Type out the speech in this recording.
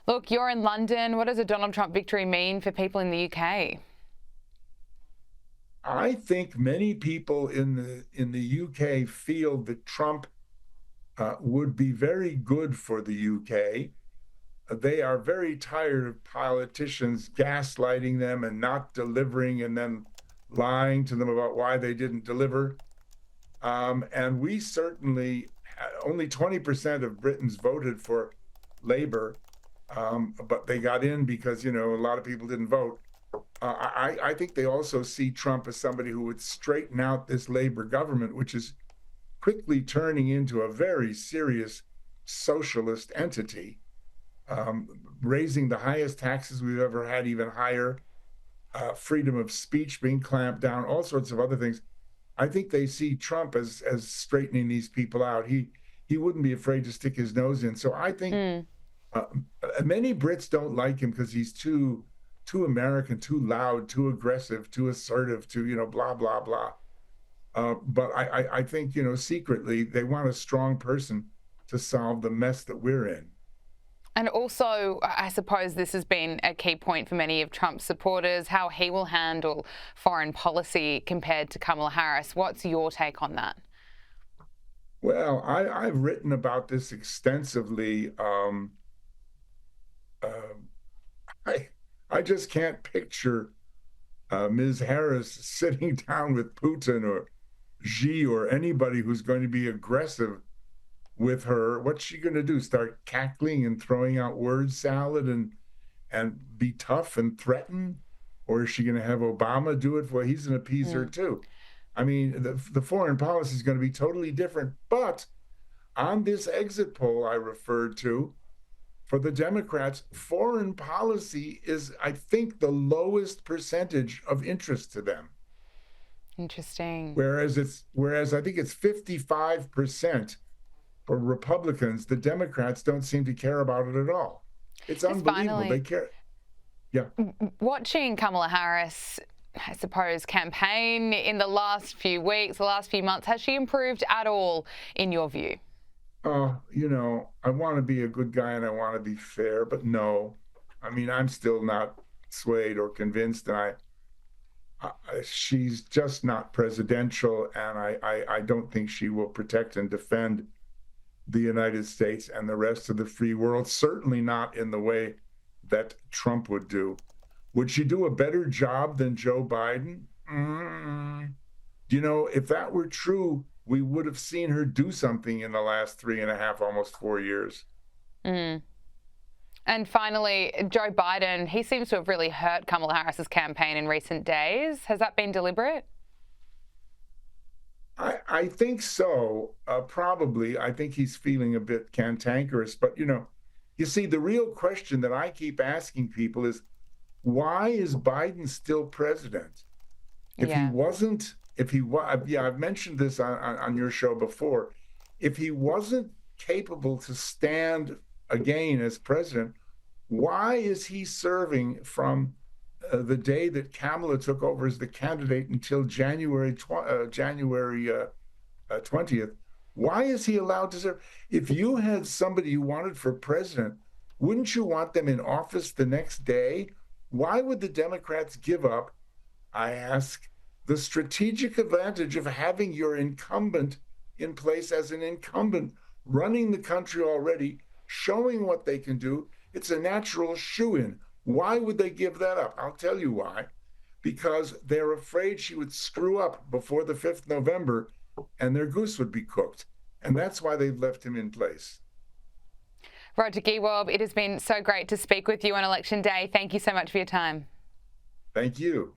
Look, you're in London. What does a Donald Trump victory mean for people in the UK? I think many people in the UK feel that Trump would be very good for the UK. They are very tired of politicians gaslighting them and not delivering and then lying to them about why they didn't deliver. And we certainly, only 20% of Britons voted for Labour, but they got in because, a lot of people didn't vote. I think they also see Trump as somebody who would straighten out this Labour government, which is quickly turning into a very serious socialist entity, raising the highest taxes we've ever had, even higher, freedom of speech being clamped down, all sorts of other things. I think they see Trump as straightening these people out. He wouldn't be afraid to stick his nose in. So I think uh, many Brits don't like him because he's too American, too loud, too aggressive, too assertive, too blah blah blah. But I think secretly they want a strong person to solve the mess that we're in. And also, I suppose this has been a key point for many of Trump's supporters, how he will handle foreign policy compared to Kamala Harris. What's your take on that? Well, I've written about this extensively. Uh, I I just can't picture Ms. Harris sitting down with Putin or Xi or anybody who's going to be aggressive with her. What's she going to do? Start cackling and throwing out word salad and be tough and threaten? Or is she going to have Obama do it? Well, he's an appeaser too. I mean, the foreign policy is going to be totally different. But on this exit poll I referred to, for the Democrats, foreign policy is, I think, the lowest percentage of interest to them. Interesting. Whereas I think it's 55% for Republicans. The Democrats don't seem to care about it at all. It's unbelievable. They care. Yeah. Watching Kamala Harris, I suppose, campaign in the last few weeks, the last few months, has she improved at all in your view? I want to be a good guy and I want to be fair, but no. I mean, I'm still not swayed or convinced, and she's just not presidential, and I don't think she will protect and defend the United States and the rest of the free world, certainly not in the way that Trump would do. Would she do a better job than Joe Biden? If that were true, we would have seen her do something in the last 3.5, almost 4 years. And finally, Joe Biden, he seems to have really hurt Kamala Harris's campaign in recent days. Has that been deliberate? I think so, probably. I think he's feeling a bit cantankerous. But, you see, the real question that I keep asking people is, why is Biden still president? If he wasn't, I've mentioned this on your show before. If he wasn't capable to stand again as president, why is he serving from the day that Kamala took over as the candidate until January 20th? Why is he allowed to serve? If you had somebody you wanted for president, wouldn't you want them in office the next day? Why would the Democrats give up, I ask, the strategic advantage of having your incumbent in place as an incumbent, running the country already, showing what they can do? It's a natural shoo-in. Why would they give that up? I'll tell you why. Because they're afraid she would screw up before the 5th November and their goose would be cooked. And that's why they've left him in place. Roger Gewolb, it has been so great to speak with you on Election Day. Thank you so much for your time. Thank you.